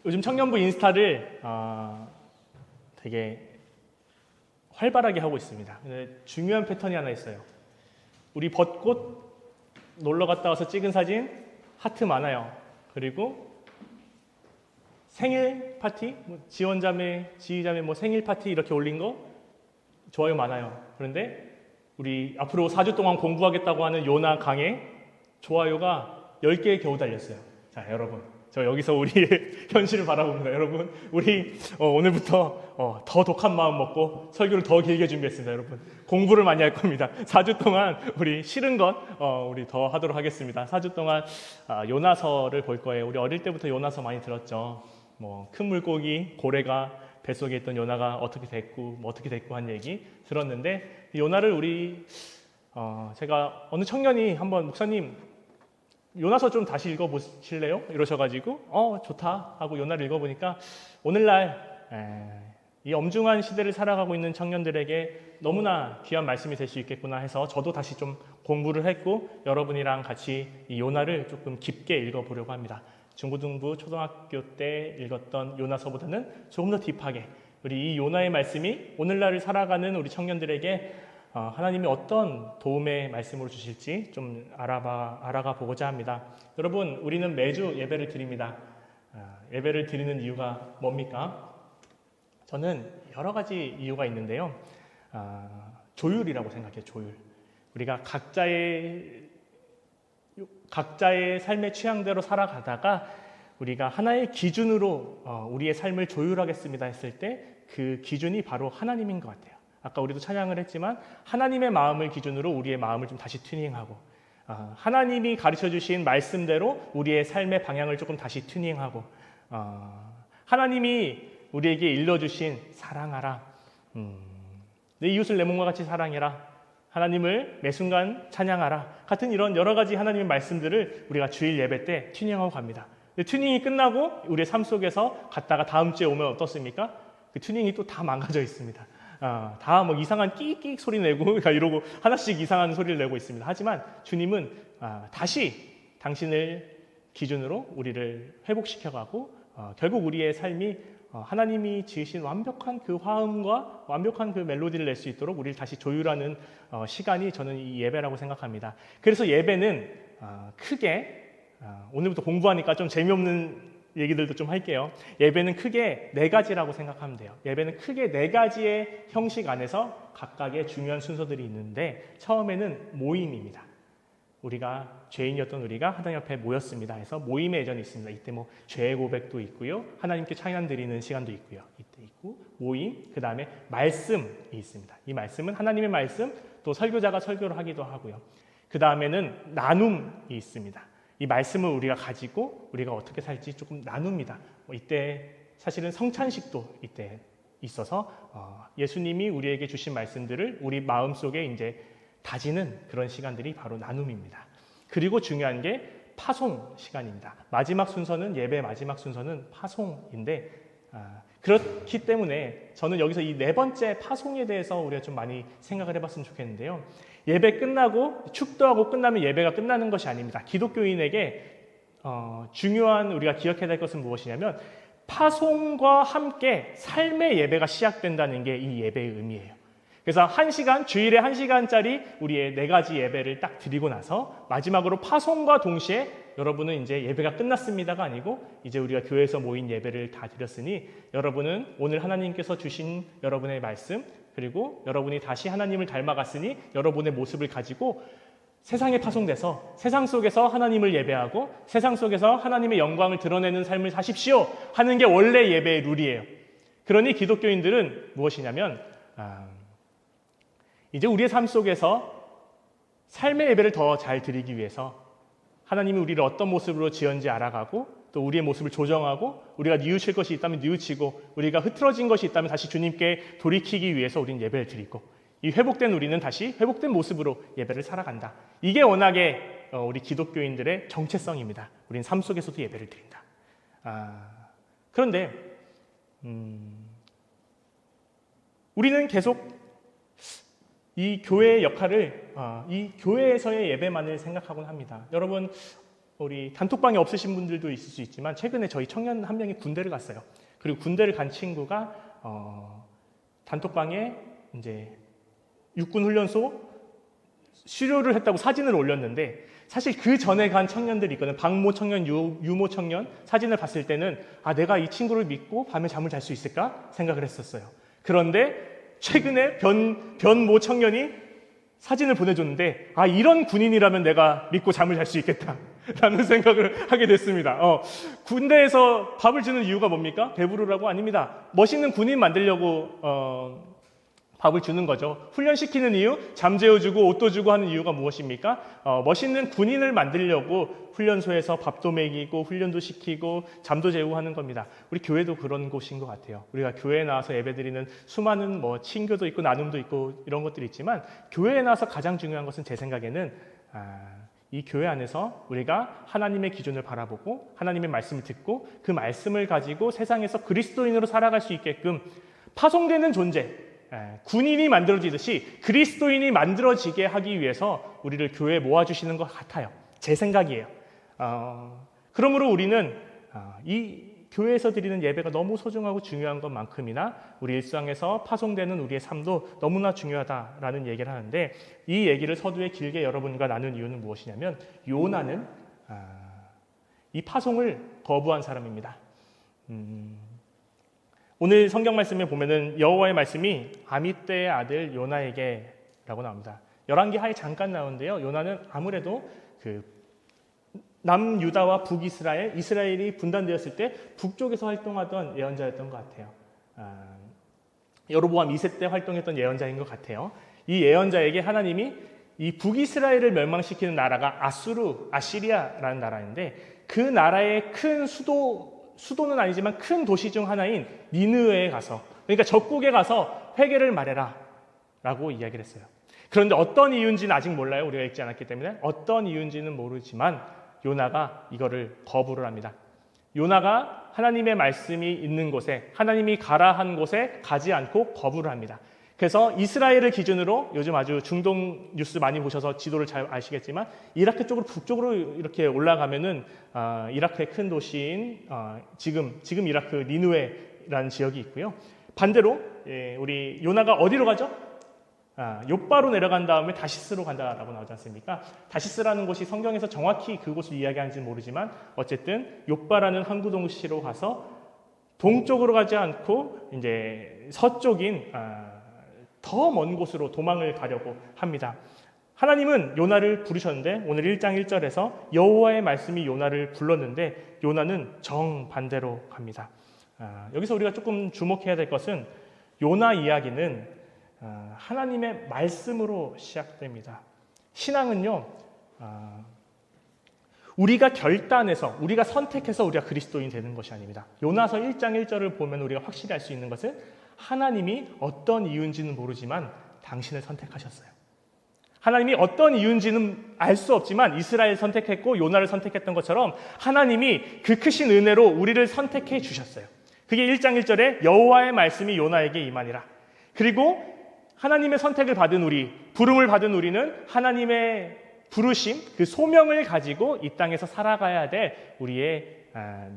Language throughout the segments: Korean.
요즘 청년부 인스타를 되게 활발하게 하고 있습니다. 근데 중요한 패턴이 하나 있어요. 우리 벚꽃 놀러 갔다 와서 찍은 사진 하트 많아요. 그리고 생일 파티, 지원자매, 지휘자매 생일 파티 이렇게 올린 거 좋아요 많아요. 그런데 우리 앞으로 4주 동안 공부하겠다고 하는 요나 강의 좋아요가 10개에 겨우 달렸어요. 자, 여러분. 저 여기서 우리의 현실을 바라봅니다. 여러분, 우리 오늘부터 더 독한 마음 먹고 설교를 더 길게 준비했습니다. 여러분, 공부를 많이 할 겁니다. 4주 동안 우리 싫은 것 우리 더 하도록 하겠습니다. 4주 동안 요나서를 볼 거예요. 우리 어릴 때부터 요나서 많이 들었죠. 큰 물고기, 고래가 뱃속에 있던 요나가 어떻게 됐고 어떻게 됐고 한 얘기 들었는데, 요나를 우리 제가 어느 청년이 한번 목사님 요나서 좀 다시 읽어보실래요? 이러셔가지고 좋다 하고 요나를 읽어보니까 오늘날 이 엄중한 시대를 살아가고 있는 청년들에게 너무나 귀한 말씀이 될 수 있겠구나 해서 저도 다시 좀 공부를 했고 여러분이랑 같이 이 요나를 조금 깊게 읽어보려고 합니다. 중고등부, 초등학교 때 읽었던 요나서보다는 조금 더 딥하게 우리 이 요나의 말씀이 오늘날을 살아가는 우리 청년들에게 하나님이 어떤 도움의 말씀으로 주실지 좀 알아가 보고자 합니다. 여러분, 우리는 매주 예배를 드립니다. 예배를 드리는 이유가 뭡니까? 저는 여러 가지 이유가 있는데요. 조율이라고 생각해요. 조율. 우리가 각자의 삶의 취향대로 살아가다가 우리가 하나의 기준으로 우리의 삶을 조율하겠습니다 했을 때 그 기준이 바로 하나님인 것 같아요. 아까 우리도 찬양을 했지만 하나님의 마음을 기준으로 우리의 마음을 좀 다시 튜닝하고 하나님이 가르쳐 주신 말씀대로 우리의 삶의 방향을 조금 다시 튜닝하고 하나님이 우리에게 일러주신 사랑하라, 내 이웃을 내 몸과 같이 사랑해라, 하나님을 매 순간 찬양하라 같은 이런 여러 가지 하나님의 말씀들을 우리가 주일 예배 때 튜닝하고 갑니다. 튜닝이 끝나고 우리의 삶 속에서 갔다가 다음 주에 오면 어떻습니까? 그 튜닝이 또 다 망가져 있습니다. 다 이상한 끼익 소리 내고 이러고 하나씩 이상한 소리를 내고 있습니다. 하지만 주님은 다시 당신을 기준으로 우리를 회복시켜가고 결국 우리의 삶이 하나님이 지으신 완벽한 그 화음과 완벽한 그 멜로디를 낼 수 있도록 우리를 다시 조율하는 시간이 저는 이 예배라고 생각합니다. 그래서 예배는 크게 오늘부터 공부하니까 좀 재미없는 얘기들도 좀 할게요. 예배는 크게 4가지라고 생각하면 돼요. 예배는 크게 4가지의 형식 안에서 각각의 중요한 순서들이 있는데, 처음에는 모임입니다. 우리가 죄인이었던 우리가 하나님 앞에 모였습니다 해서 모임의 예전이 있습니다. 이때 죄의 고백도 있고요, 하나님께 찬양 드리는 시간도 있고요. 이때 있고 모임, 그 다음에 말씀이 있습니다. 이 말씀은 하나님의 말씀, 또 설교자가 설교를 하기도 하고요. 그 다음에는 나눔이 있습니다. 이 말씀을 우리가 가지고 우리가 어떻게 살지 조금 나눕니다. 이때 사실은 성찬식도 이때 있어서 예수님이 우리에게 주신 말씀들을 우리 마음속에 이제 다지는 그런 시간들이 바로 나눔입니다. 그리고 중요한 게 파송 시간입니다. 마지막 순서는, 예배 마지막 순서는 파송인데, 그렇기 때문에 저는 여기서 이 4번째 파송에 대해서 우리가 좀 많이 생각을 해봤으면 좋겠는데요. 예배 끝나고 축도하고 끝나면 예배가 끝나는 것이 아닙니다. 기독교인에게 중요한 우리가 기억해야 될 것은 무엇이냐면 파송과 함께 삶의 예배가 시작된다는 게 이 예배의 의미예요. 그래서 1시간, 주일에 1시간짜리 우리의 4가지 예배를 딱 드리고 나서 마지막으로 파송과 동시에 여러분은 이제 예배가 끝났습니다가 아니고 이제 우리가 교회에서 모인 예배를 다 드렸으니 여러분은 오늘 하나님께서 주신 여러분의 말씀, 그리고 여러분이 다시 하나님을 닮아갔으니 여러분의 모습을 가지고 세상에 파송돼서 세상 속에서 하나님을 예배하고 세상 속에서 하나님의 영광을 드러내는 삶을 사십시오 하는 게 원래 예배의 룰이에요. 그러니 기독교인들은 무엇이냐면 이제 우리의 삶 속에서 삶의 예배를 더 잘 드리기 위해서 하나님이 우리를 어떤 모습으로 지었는지 알아가고 또 우리의 모습을 조정하고 우리가 뉘우칠 것이 있다면 뉘우치고 우리가 흐트러진 것이 있다면 다시 주님께 돌이키기 위해서 우리는 예배를 드리고, 이 회복된 우리는 다시 회복된 모습으로 예배를 살아간다. 이게 워낙에 우리 기독교인들의 정체성입니다. 우리는 삶 속에서도 예배를 드린다. 그런데 우리는 계속 이 교회의 역할을 이 교회에서의 예배만을 생각하곤 합니다. 여러분, 우리 단톡방에 없으신 분들도 있을 수 있지만 최근에 저희 청년 한 명이 군대를 갔어요. 그리고 군대를 간 친구가 단톡방에 이제 육군 훈련소 수료를 했다고 사진을 올렸는데 사실 그 전에 간 청년들이 있거든요. 박모 청년, 유모 청년 사진을 봤을 때는 내가 이 친구를 믿고 밤에 잠을 잘 수 있을까 생각을 했었어요. 그런데 최근에 변모 청년이 사진을 보내줬는데 이런 군인이라면 내가 믿고 잠을 잘 수 있겠다라는 생각을 하게 됐습니다. 군대에서 밥을 주는 이유가 뭡니까? 배부르라고? 아닙니다. 멋있는 군인 만들려고 밥을 주는 거죠. 훈련시키는 이유, 잠재워주고 옷도 주고 하는 이유가 무엇입니까? 멋있는 군인을 만들려고 훈련소에서 밥도 먹이고 훈련도 시키고 잠도 재우고 하는 겁니다. 우리 교회도 그런 곳인 것 같아요. 우리가 교회에 나와서 예배드리는 수많은 친교도 있고 나눔도 있고 이런 것들이 있지만 교회에 나와서 가장 중요한 것은 제 생각에는 이 교회 안에서 우리가 하나님의 기준을 바라보고 하나님의 말씀을 듣고 그 말씀을 가지고 세상에서 그리스도인으로 살아갈 수 있게끔 파송되는 존재, 군인이 만들어지듯이 그리스도인이 만들어지게 하기 위해서 우리를 교회에 모아주시는 것 같아요. 제 생각이에요. 그러므로 우리는 이 교회에서 드리는 예배가 너무 소중하고 중요한 것만큼이나 우리 일상에서 파송되는 우리의 삶도 너무나 중요하다라는 얘기를 하는데 이 얘기를 서두에 길게 여러분과 나눈 이유는 무엇이냐면 요나는 이 파송을 거부한 사람입니다. 오늘 성경 말씀에 보면은 여호와의 말씀이 아미떼의 아들 요나에게라고 나옵니다. 열왕기 하에 잠깐 나오는데요. 요나는 아무래도 남유다와 북이스라엘, 이스라엘이 분단되었을 때 북쪽에서 활동하던 예언자였던 것 같아요. 여로보암 2세 때 활동했던 예언자인 것 같아요. 이 예언자에게 하나님이 이 북이스라엘을 멸망시키는 나라가 아시리아라는 나라인데 그 나라의 큰 수도는 아니지만 큰 도시 중 하나인 니느웨에 가서, 그러니까 적국에 가서 회개를 말해라 라고 이야기를 했어요. 그런데 어떤 이유인지는 아직 몰라요. 우리가 읽지 않았기 때문에. 어떤 이유인지는 모르지만 요나가 이거를 거부를 합니다. 요나가 하나님의 말씀이 있는 곳에, 하나님이 가라 한 곳에 가지 않고 거부를 합니다. 그래서 이스라엘을 기준으로 요즘 아주 중동 뉴스 많이 보셔서 지도를 잘 아시겠지만 이라크 쪽으로 북쪽으로 이렇게 올라가면은 이라크의 큰 도시인 지금 이라크 니느웨라는 지역이 있고요. 반대로 우리 요나가 어디로 가죠? 욥바로 내려간 다음에 다시스로 간다라고 나오지 않습니까? 다시스라는 곳이 성경에서 정확히 그곳을 이야기하는지는 모르지만 어쨌든 욥바라는 항구 도시로 가서 동쪽으로 가지 않고 이제 서쪽인 더 먼 곳으로 도망을 가려고 합니다. 하나님은 요나를 부르셨는데 오늘 1장 1절에서 여호와의 말씀이 요나를 불렀는데 요나는 정반대로 갑니다. 여기서 우리가 조금 주목해야 될 것은 요나 이야기는 하나님의 말씀으로 시작됩니다. 신앙은요, 우리가 결단해서, 우리가 선택해서 우리가 그리스도인 되는 것이 아닙니다. 요나서 1장 1절을 보면 우리가 확실히 알 수 있는 것은 하나님이 어떤 이유인지는 모르지만 당신을 선택하셨어요. 하나님이 어떤 이유인지는 알 수 없지만 이스라엘 선택했고 요나를 선택했던 것처럼 하나님이 그 크신 은혜로 우리를 선택해 주셨어요. 그게 1장 1절에 여호와의 말씀이 요나에게 임하니라. 그리고 하나님의 선택을 받은 우리, 부름을 받은 우리는 하나님의 부르심, 그 소명을 가지고 이 땅에서 살아가야 될 우리의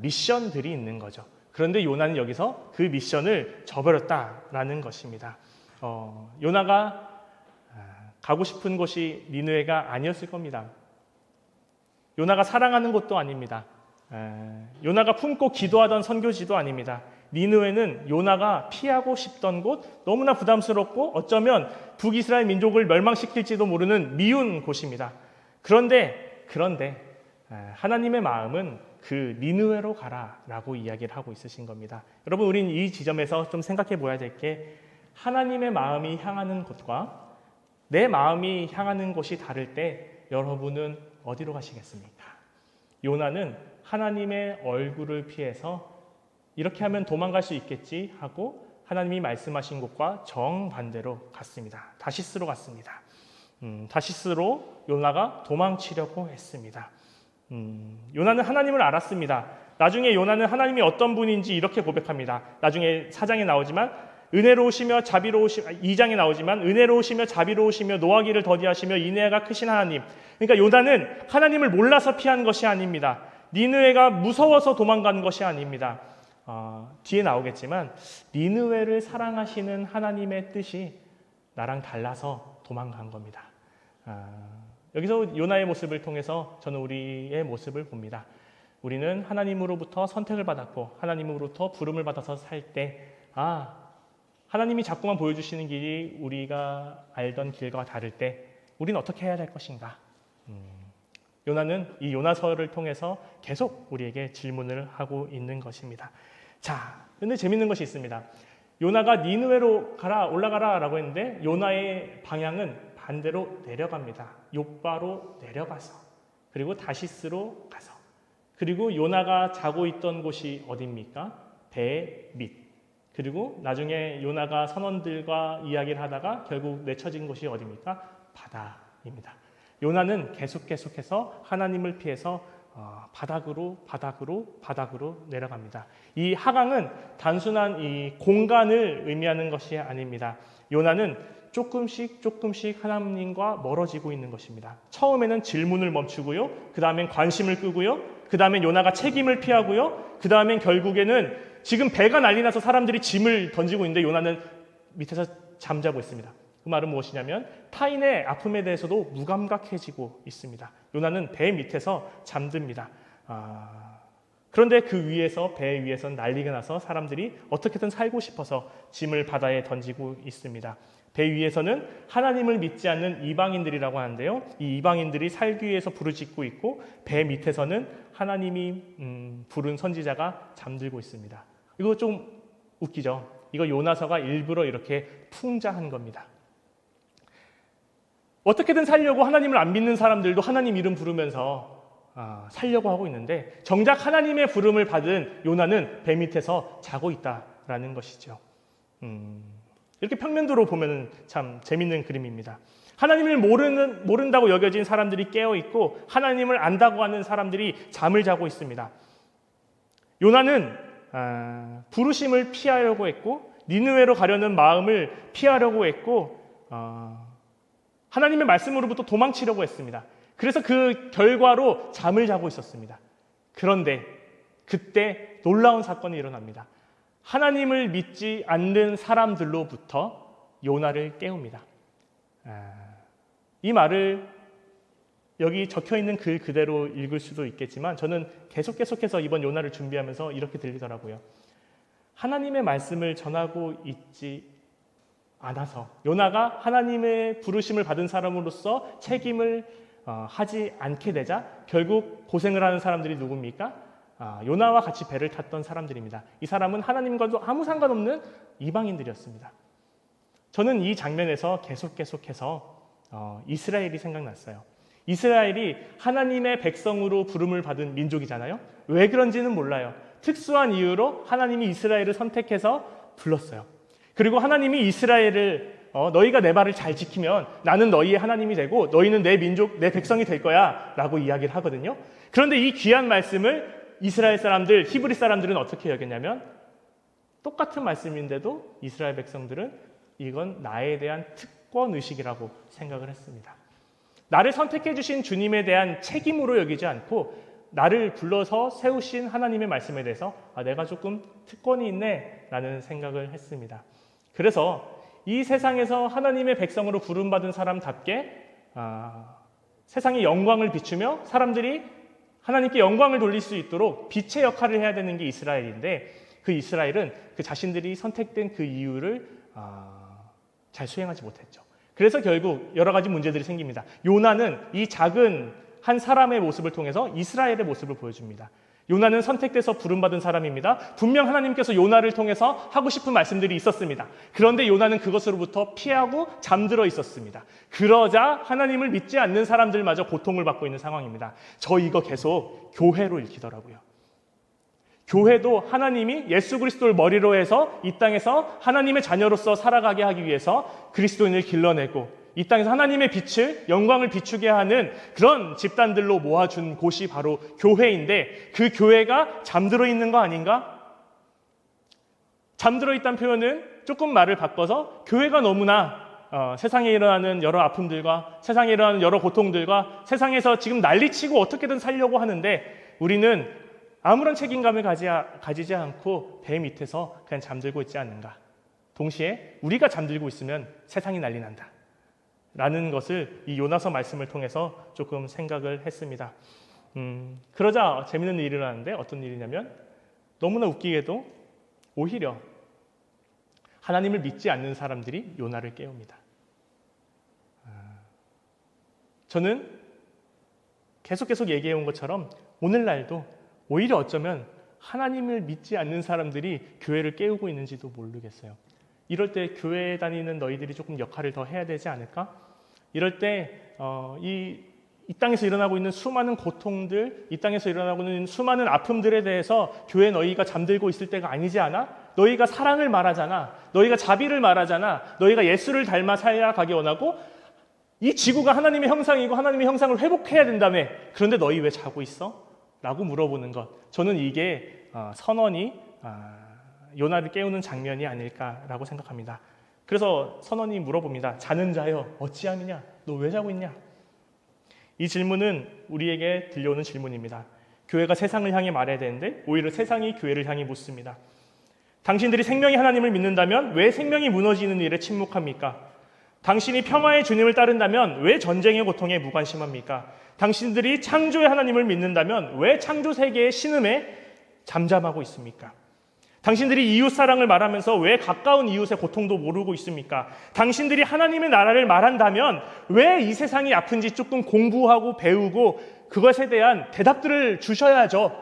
미션들이 있는 거죠. 그런데 요나는 여기서 그 미션을 저버렸다라는 것입니다. 요나가 가고 싶은 곳이 니느웨가 아니었을 겁니다. 요나가 사랑하는 곳도 아닙니다. 요나가 품고 기도하던 선교지도 아닙니다. 니느웨는 요나가 피하고 싶던 곳, 너무나 부담스럽고 어쩌면 북이스라엘 민족을 멸망시킬지도 모르는 미운 곳입니다. 그런데 하나님의 마음은 그 니느웨로 가라라고 이야기를 하고 있으신 겁니다. 여러분, 우린 이 지점에서 좀 생각해 보아야 될 게 하나님의 마음이 향하는 곳과 내 마음이 향하는 곳이 다를 때 여러분은 어디로 가시겠습니까? 요나는 하나님의 얼굴을 피해서 이렇게 하면 도망갈 수 있겠지 하고 하나님이 말씀하신 곳과 정반대로 갔습니다. 다시스로 갔습니다. 다시스로 요나가 도망치려고 했습니다. 요나는 하나님을 알았습니다. 나중에 요나는 하나님이 어떤 분인지 이렇게 고백합니다. 나중에 4장에 나오지만 은혜로우시며 자비로우시며 2장에 나오지만 은혜로우시며 자비로우시며 노하기를 더디하시며 인애가 크신 하나님. 그러니까 요나는 하나님을 몰라서 피한 것이 아닙니다. 니느웨가 무서워서 도망간 것이 아닙니다. 뒤에 나오겠지만 니느웨를 사랑하시는 하나님의 뜻이 나랑 달라서 도망간 겁니다. 여기서 요나의 모습을 통해서 저는 우리의 모습을 봅니다. 우리는 하나님으로부터 선택을 받았고 하나님으로부터 부름을 받아서 살 때 하나님이 자꾸만 보여주시는 길이 우리가 알던 길과 다를 때 우리는 어떻게 해야 될 것인가? 요나는 이 요나서를 통해서 계속 우리에게 질문을 하고 있는 것입니다. 자, 근데 재밌는 것이 있습니다. 요나가 니느웨로 올라가라 라고 했는데 요나의 방향은 반대로 내려갑니다. 욥바로 내려가서 그리고 다시스로 가서 그리고 요나가 자고 있던 곳이 어디입니까? 배 밑. 그리고 나중에 요나가 선원들과 이야기를 하다가 결국 내쳐진 곳이 어디입니까? 바다입니다. 요나는 계속해서 하나님을 피해서 바닥으로 내려갑니다. 이 하강은 단순한 이 공간을 의미하는 것이 아닙니다. 요나는 조금씩 하나님과 멀어지고 있는 것입니다. 처음에는 질문을 멈추고요. 그 다음엔 관심을 끄고요. 그 다음엔 요나가 책임을 피하고요. 그 다음엔 결국에는 지금 배가 난리 나서 사람들이 짐을 던지고 있는데 요나는 밑에서 잠자고 있습니다. 그 말은 무엇이냐면 타인의 아픔에 대해서도 무감각해지고 있습니다. 요나는 배 밑에서 잠듭니다. 그런데 그 위에서 배 위에서 난리가 나서 사람들이 어떻게든 살고 싶어서 짐을 바다에 던지고 있습니다. 배 위에서는 하나님을 믿지 않는 이방인들이라고 하는데요. 이 이방인들이 살기 위해서 부르짖고 있고 배 밑에서는 하나님이 부른 선지자가 잠들고 있습니다. 이거 좀 웃기죠? 이거 요나서가 일부러 이렇게 풍자한 겁니다. 어떻게든 살려고 하나님을 안 믿는 사람들도 하나님 이름 부르면서 살려고 하고 있는데 정작 하나님의 부름을 받은 요나는 배 밑에서 자고 있다라는 것이죠. 이렇게 평면도로 보면 참 재밌는 그림입니다. 하나님을 모른다고 여겨진 사람들이 깨어있고 하나님을 안다고 하는 사람들이 잠을 자고 있습니다. 요나는 부르심을 피하려고 했고 니느웨로 가려는 마음을 피하려고 했고 하나님의 말씀으로부터 도망치려고 했습니다. 그래서 그 결과로 잠을 자고 있었습니다. 그런데 그때 놀라운 사건이 일어납니다. 하나님을 믿지 않는 사람들로부터 요나를 깨웁니다. 이 말을 여기 적혀있는 글 그대로 읽을 수도 있겠지만 저는 계속해서 이번 요나를 준비하면서 이렇게 들리더라고요. 하나님의 말씀을 전하고 있지 않아서 요나가 하나님의 부르심을 받은 사람으로서 책임을 하지 않게 되자 결국 고생을 하는 사람들이 누굽니까? 요나와 같이 배를 탔던 사람들입니다. 이 사람은 하나님과도 아무 상관없는 이방인들이었습니다. 저는 이 장면에서 계속해서 이스라엘이 생각났어요. 이스라엘이 하나님의 백성으로 부름을 받은 민족이잖아요. 왜 그런지는 몰라요. 특수한 이유로 하나님이 이스라엘을 선택해서 불렀어요. 그리고 하나님이 이스라엘을 너희가 내 말을 잘 지키면 나는 너희의 하나님이 되고 너희는 내 민족, 내 백성이 될 거야 라고 이야기를 하거든요. 그런데 이 귀한 말씀을 이스라엘 사람들, 히브리 사람들은 어떻게 여겼냐면 똑같은 말씀인데도 이스라엘 백성들은 이건 나에 대한 특권의식이라고 생각을 했습니다. 나를 선택해 주신 주님에 대한 책임으로 여기지 않고 나를 불러서 세우신 하나님의 말씀에 대해서 내가 조금 특권이 있네 라는 생각을 했습니다. 그래서 이 세상에서 하나님의 백성으로 부름받은 사람답게 세상의 영광을 비추며 사람들이 하나님께 영광을 돌릴 수 있도록 빛의 역할을 해야 되는 게 이스라엘인데 그 이스라엘은 그 자신들이 선택된 그 이유를 잘 수행하지 못했죠. 그래서 결국 여러 가지 문제들이 생깁니다. 요나는 이 작은 한 사람의 모습을 통해서 이스라엘의 모습을 보여줍니다. 요나는 선택돼서 부름받은 사람입니다. 분명 하나님께서 요나를 통해서 하고 싶은 말씀들이 있었습니다. 그런데 요나는 그것으로부터 피하고 잠들어 있었습니다. 그러자 하나님을 믿지 않는 사람들마저 고통을 받고 있는 상황입니다. 저 이거 계속 교회로 읽히더라고요. 교회도 하나님이 예수 그리스도를 머리로 해서 이 땅에서 하나님의 자녀로서 살아가게 하기 위해서 그리스도인을 길러내고 이 땅에서 하나님의 빛을, 영광을 비추게 하는 그런 집단들로 모아준 곳이 바로 교회인데 그 교회가 잠들어 있는 거 아닌가? 잠들어 있다는 표현은 조금 말을 바꿔서 교회가 너무나 세상에 일어나는 여러 아픔들과 세상에 일어나는 여러 고통들과 세상에서 지금 난리치고 어떻게든 살려고 하는데 우리는 아무런 책임감을 가지지 않고 배 밑에서 그냥 잠들고 있지 않는가. 동시에 우리가 잠들고 있으면 세상이 난리 난다 라는 것을 이 요나서 말씀을 통해서 조금 생각을 했습니다. 그러자 재밌는 일이 일어나는데 어떤 일이냐면 너무나 웃기게도 오히려 하나님을 믿지 않는 사람들이 요나를 깨웁니다. 저는 계속 얘기해온 것처럼 오늘날도 오히려 어쩌면 하나님을 믿지 않는 사람들이 교회를 깨우고 있는지도 모르겠어요. 이럴 때 교회에 다니는 너희들이 조금 역할을 더 해야 되지 않을까? 이럴 때 이 땅에서 일어나고 있는 수많은 고통들, 이 땅에서 일어나고 있는 수많은 아픔들에 대해서 교회 너희가 잠들고 있을 때가 아니지 않아? 너희가 사랑을 말하잖아. 너희가 자비를 말하잖아. 너희가 예수를 닮아 살아가기 원하고 이 지구가 하나님의 형상이고 하나님의 형상을 회복해야 된다며. 그런데 너희 왜 자고 있어? 라고 물어보는 것. 저는 이게 선원이 요나를 깨우는 장면이 아닐까라고 생각합니다. 그래서 선원이 물어봅니다. 자는 자여 어찌함이냐? 너 왜 자고 있냐? 이 질문은 우리에게 들려오는 질문입니다. 교회가 세상을 향해 말해야 되는데 오히려 세상이 교회를 향해 묻습니다. 당신들이 생명의 하나님을 믿는다면 왜 생명이 무너지는 일에 침묵합니까? 당신이 평화의 주님을 따른다면 왜 전쟁의 고통에 무관심합니까? 당신들이 창조의 하나님을 믿는다면 왜 창조 세계의 신음에 잠잠하고 있습니까? 당신들이 이웃 사랑을 말하면서 왜 가까운 이웃의 고통도 모르고 있습니까? 당신들이 하나님의 나라를 말한다면 왜 이 세상이 아픈지 조금 공부하고 배우고 그것에 대한 대답들을 주셔야죠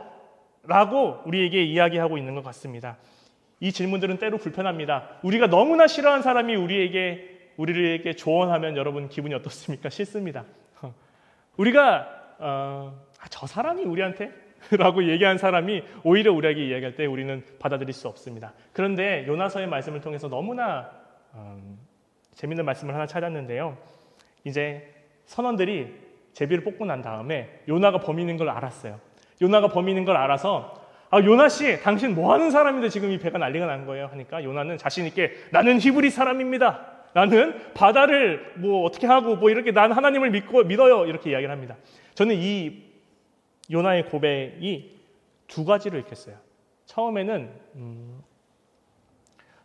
라고 우리에게 이야기하고 있는 것 같습니다. 이 질문들은 때로 불편합니다. 우리가 너무나 싫어하는 사람이 우리에게 조언하면 여러분 기분이 어떻습니까? 싫습니다. 우리가 저 사람이 우리한테? 라고 얘기한 사람이 오히려 우리에게 이야기할 때 우리는 받아들일 수 없습니다. 그런데 요나서의 말씀을 통해서 너무나 재밌는 말씀을 하나 찾았는데요. 이제 선원들이 제비를 뽑고 난 다음에 요나가 범인인 걸 알았어요. 요나가 범인인 걸 알아서 요나 씨, 당신 뭐 하는 사람인데 지금 이 배가 난리가 난 거예요? 하니까 요나는 자신 있게 나는 히브리 사람입니다. 나는 바다를 어떻게 하고 이렇게 난 하나님을 믿어요. 이렇게 이야기를 합니다. 저는 이 요나의 고백이 두 가지로 읽겠어요. 처음에는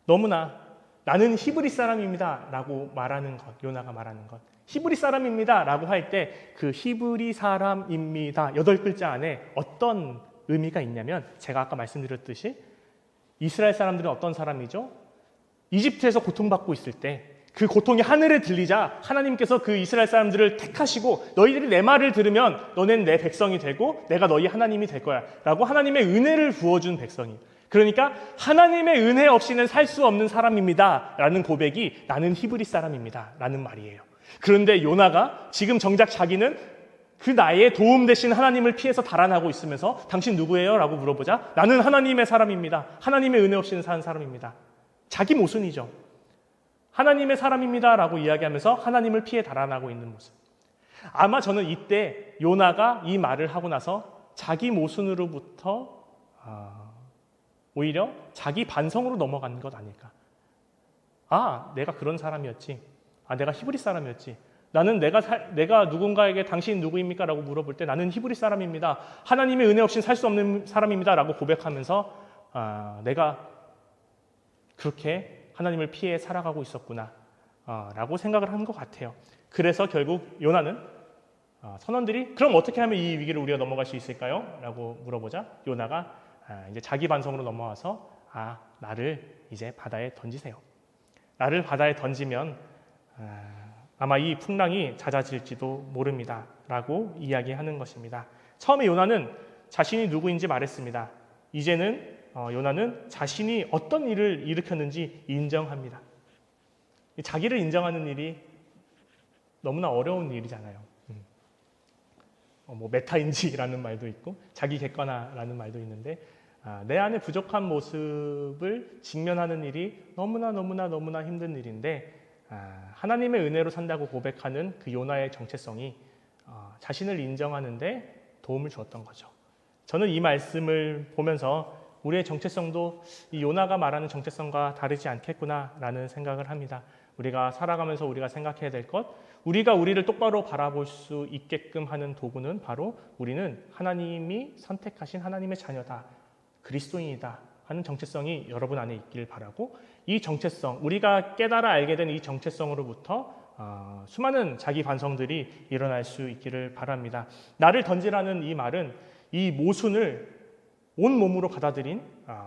너무나 나는 히브리 사람입니다 라고 말하는 것, 요나가 말하는 것. 히브리 사람입니다 라고 할 때 그 히브리 사람입니다 8글자 안에 어떤 의미가 있냐면 제가 아까 말씀드렸듯이 이스라엘 사람들은 어떤 사람이죠? 이집트에서 고통받고 있을 때 그 고통이 하늘에 들리자 하나님께서 그 이스라엘 사람들을 택하시고 너희들이 내 말을 들으면 너넨 내 백성이 되고 내가 너희 하나님이 될 거야 라고 하나님의 은혜를 부어준 백성이. 그러니까 하나님의 은혜 없이는 살 수 없는 사람입니다 라는 고백이 나는 히브리 사람입니다 라는 말이에요. 그런데 요나가 지금 정작 자기는 그 나의 도움 대신 하나님을 피해서 달아나고 있으면서 당신 누구예요? 라고 물어보자 나는 하나님의 사람입니다. 하나님의 은혜 없이는 사는 사람입니다. 자기 모순이죠. 하나님의 사람입니다 라고 이야기하면서 하나님을 피해 달아나고 있는 모습. 아마 저는 이때 요나가 이 말을 하고 나서 자기 모순으로부터 오히려 자기 반성으로 넘어간 것 아닐까. 내가 그런 사람이었지. 내가 히브리 사람이었지. 나는 내가 누군가에게 당신 누구입니까? 라고 물어볼 때 나는 히브리 사람입니다. 하나님의 은혜 없이는 살 수 없는 사람입니다 라고 고백하면서 내가 그렇게 하나님을 피해 살아가고 있었구나 라고 생각을 한 것 같아요. 그래서 결국 요나는 선원들이 그럼 어떻게 하면 이 위기를 우리가 넘어갈 수 있을까요? 라고 물어보자 요나가 이제 자기 반성으로 넘어와서 나를 이제 바다에 던지세요. 나를 바다에 던지면 아마 이 풍랑이 잦아질지도 모릅니다 라고 이야기하는 것입니다. 처음에 요나는 자신이 누구인지 말했습니다. 이제는 요나는 자신이 어떤 일을 일으켰는지 인정합니다. 자기를 인정하는 일이 너무나 어려운 일이잖아요. 메타인지라는 말도 있고 자기 객관화라는 말도 있는데 내 안에 부족한 모습을 직면하는 일이 너무나 힘든 일인데 하나님의 은혜로 산다고 고백하는 그 요나의 정체성이 자신을 인정하는데 도움을 주었던 거죠. 저는 이 말씀을 보면서 우리의 정체성도 이 요나가 말하는 정체성과 다르지 않겠구나라는 생각을 합니다. 우리가 살아가면서 우리가 생각해야 될 것, 우리가 우리를 똑바로 바라볼 수 있게끔 하는 도구는 바로 우리는 하나님이 선택하신 하나님의 자녀다, 그리스도인이다 하는 정체성이 여러분 안에 있길 바라고, 이 정체성, 우리가 깨달아 알게 된 이 정체성으로부터 수많은 자기 반성들이 일어날 수 있기를 바랍니다. 나를 던지라는 이 말은 이 모순을 온 몸으로 받아들인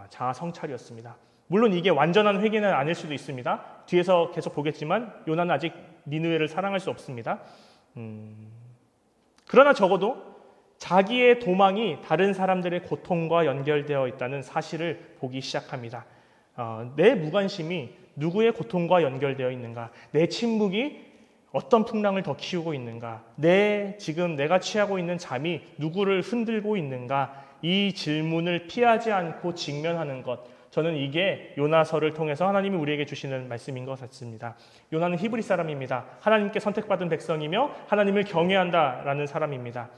자아 성찰이었습니다. 물론 이게 완전한 회개는 아닐 수도 있습니다. 뒤에서 계속 보겠지만 요나는 아직 니느웨를 사랑할 수 없습니다. 그러나 적어도 자기의 도망이 다른 사람들의 고통과 연결되어 있다는 사실을 보기 시작합니다. 내 무관심이 누구의 고통과 연결되어 있는가? 내 침묵이 어떤 풍랑을 더 키우고 있는가? 지금 내가 취하고 있는 잠이 누구를 흔들고 있는가? 이 질문을 피하지 않고 직면하는 것, 저는 이게 요나서를 통해서 하나님이 우리에게 주시는 말씀인 것 같습니다. 요나는 히브리 사람입니다. 하나님께 선택받은 백성이며 하나님을 경외한다라는 사람입니다.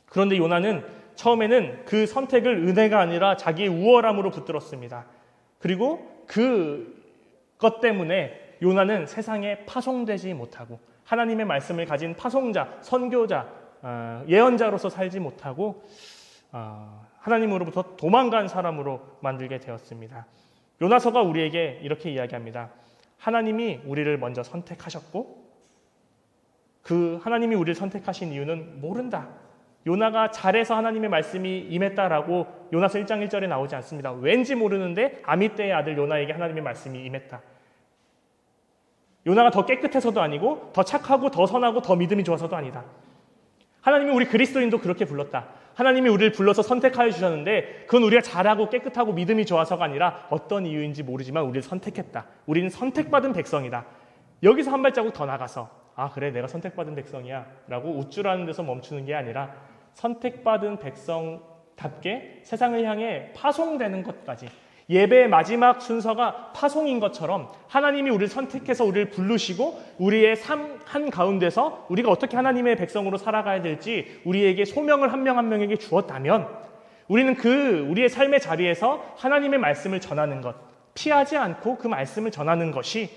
그런데 요나는 처음에는 그 선택을 은혜가 아니라 자기의 우월함으로 붙들었습니다. 그리고 그것 때문에 요나는 세상에 파송되지 못하고 하나님의 말씀을 가진 파송자, 선교자, 예언자로서 살지 못하고 하나님으로부터 도망간 사람으로 만들게 되었습니다. 요나서가 우리에게 이렇게 이야기합니다. 하나님이 우리를 먼저 선택하셨고 그 하나님이 우리를 선택하신 이유는 모른다. 요나가 잘해서 하나님의 말씀이 임했다라고 요나서 1장 1절에 나오지 않습니다. 왠지 모르는데 아미떼의 아들 요나에게 하나님의 말씀이 임했다. 요나가 더 깨끗해서도 아니고 더 착하고 더 선하고 더 믿음이 좋아서도 아니다. 하나님이 우리 그리스도인도 그렇게 불렀다. 하나님이 우리를 불러서 선택하여 주셨는데 그건 우리가 잘하고 깨끗하고 믿음이 좋아서가 아니라 어떤 이유인지 모르지만 우리를 선택했다. 우리는 선택받은 백성이다. 여기서 한 발자국 더 나가서 그래 내가 선택받은 백성이야 라고 우쭐하는 데서 멈추는 게 아니라 선택받은 백성답게 세상을 향해 파송되는 것까지, 예배의 마지막 순서가 파송인 것처럼 하나님이 우리를 선택해서 우리를 부르시고 우리의 삶 한가운데서 우리가 어떻게 하나님의 백성으로 살아가야 될지 우리에게 소명을 한 명 한 명에게 주었다면 우리는 우리의 삶의 자리에서 하나님의 말씀을 전하는 것, 피하지 않고 그 말씀을 전하는 것이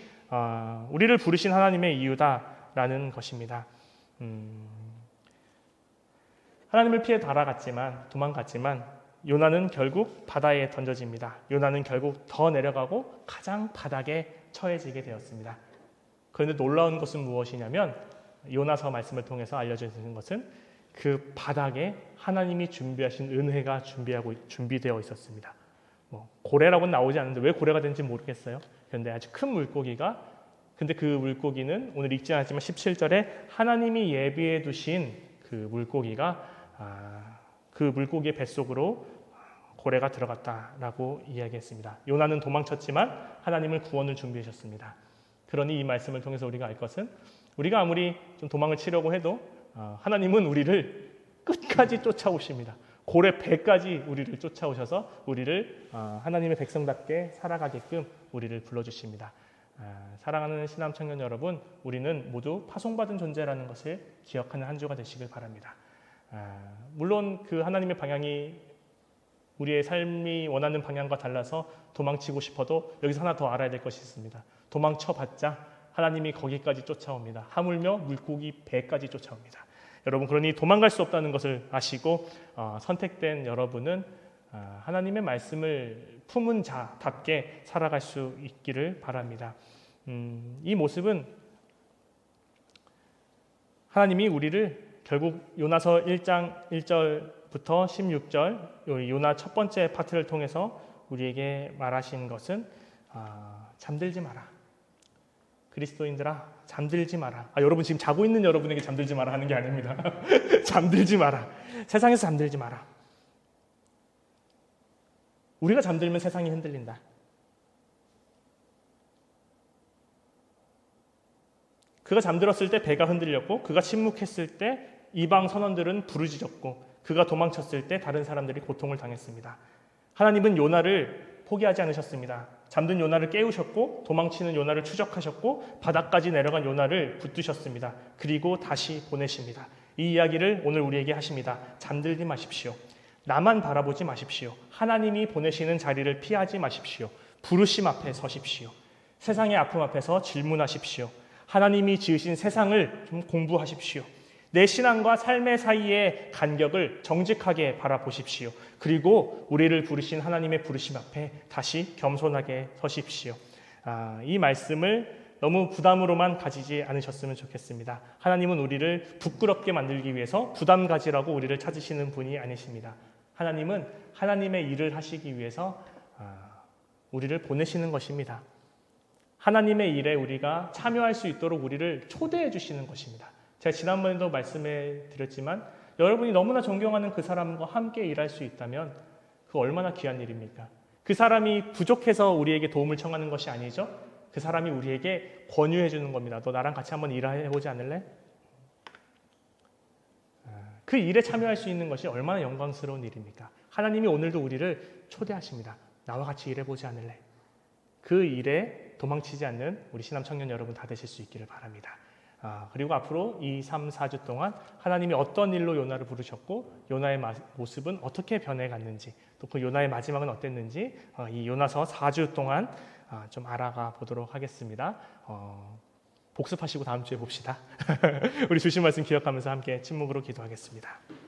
우리를 부르신 하나님의 이유다라는 것입니다. 하나님을 피해 도망갔지만 요나는 결국 바다에 던져집니다. 요나는 결국 더 내려가고 가장 바닥에 처해지게 되었습니다. 그런데 놀라운 것은 무엇이냐면 요나서 말씀을 통해서 알려주시는 것은 그 바닥에 하나님이 준비하신 은혜가 준비되어 있었습니다. 고래라고는 나오지 않는데 왜 고래가 된지 모르겠어요. 그런데 아주 큰 물고기가, 근데 그 물고기는 오늘 읽지 않았지만 17절에 하나님이 예비해 두신 그 물고기가 그 물고기의 뱃속으로 고래가 들어갔다라고 이야기했습니다. 요나는 도망쳤지만 하나님은 구원을 준비하셨습니다. 그러니 이 말씀을 통해서 우리가 알 것은 우리가 아무리 좀 도망을 치려고 해도 하나님은 우리를 끝까지 쫓아오십니다. 고래 배까지 우리를 쫓아오셔서 우리를 하나님의 백성답게 살아가게끔 우리를 불러주십니다. 사랑하는 신암 청년 여러분, 우리는 모두 파송받은 존재라는 것을 기억하는 한 주가 되시길 바랍니다. 물론 그 하나님의 방향이 우리의 삶이 원하는 방향과 달라서 도망치고 싶어도 여기서 하나 더 알아야 될 것이 있습니다. 도망쳐봤자 하나님이 거기까지 쫓아옵니다. 하물며 물고기 배까지 쫓아옵니다. 여러분, 그러니 도망갈 수 없다는 것을 아시고 선택된 여러분은 하나님의 말씀을 품은 자답게 살아갈 수 있기를 바랍니다. 이 모습은 하나님이 우리를 결국 요나서 1장 1절부터 16절 요나 첫 번째 파트를 통해서 우리에게 말하신 것은 잠들지 마라. 그리스도인들아, 잠들지 마라. 여러분 지금 자고 있는 여러분에게 잠들지 마라 하는 게 아닙니다. 잠들지 마라. 세상에서 잠들지 마라. 우리가 잠들면 세상이 흔들린다. 그가 잠들었을 때 배가 흔들렸고 그가 침묵했을 때 이방 선원들은 부르짖었고 그가 도망쳤을 때 다른 사람들이 고통을 당했습니다. 하나님은 요나를 포기하지 않으셨습니다. 잠든 요나를 깨우셨고 도망치는 요나를 추적하셨고 바닥까지 내려간 요나를 붙드셨습니다. 그리고 다시 보내십니다. 이 이야기를 오늘 우리에게 하십니다. 잠들지 마십시오. 나만 바라보지 마십시오. 하나님이 보내시는 자리를 피하지 마십시오. 부르심 앞에 서십시오. 세상의 아픔 앞에서 질문하십시오. 하나님이 지으신 세상을 좀 공부하십시오. 내 신앙과 삶의 사이의 간격을 정직하게 바라보십시오. 그리고 우리를 부르신 하나님의 부르심 앞에 다시 겸손하게 서십시오. 이 말씀을 너무 부담으로만 가지지 않으셨으면 좋겠습니다. 하나님은 우리를 부끄럽게 만들기 위해서 부담 가지라고 우리를 찾으시는 분이 아니십니다. 하나님은 하나님의 일을 하시기 위해서 우리를 보내시는 것입니다. 하나님의 일에 우리가 참여할 수 있도록 우리를 초대해 주시는 것입니다. 제가 지난번에도 말씀해 드렸지만 여러분이 너무나 존경하는 그 사람과 함께 일할 수 있다면 그 얼마나 귀한 일입니까? 그 사람이 부족해서 우리에게 도움을 청하는 것이 아니죠. 그 사람이 우리에게 권유해 주는 겁니다. 너 나랑 같이 한번 일해보지 않을래? 그 일에 참여할 수 있는 것이 얼마나 영광스러운 일입니까? 하나님이 오늘도 우리를 초대하십니다. 나와 같이 일해보지 않을래? 그 일에 도망치지 않는 우리 신앙 청년 여러분 다 되실 수 있기를 바랍니다. 그리고 앞으로 2, 3, 4주 동안 하나님이 어떤 일로 요나를 부르셨고 요나의 모습은 어떻게 변해갔는지 또 그 요나의 마지막은 어땠는지 이 요나서 4주 동안 좀 알아가 보도록 하겠습니다. 복습하시고 다음 주에 봅시다. 우리 주신 말씀 기억하면서 함께 침묵으로 기도하겠습니다.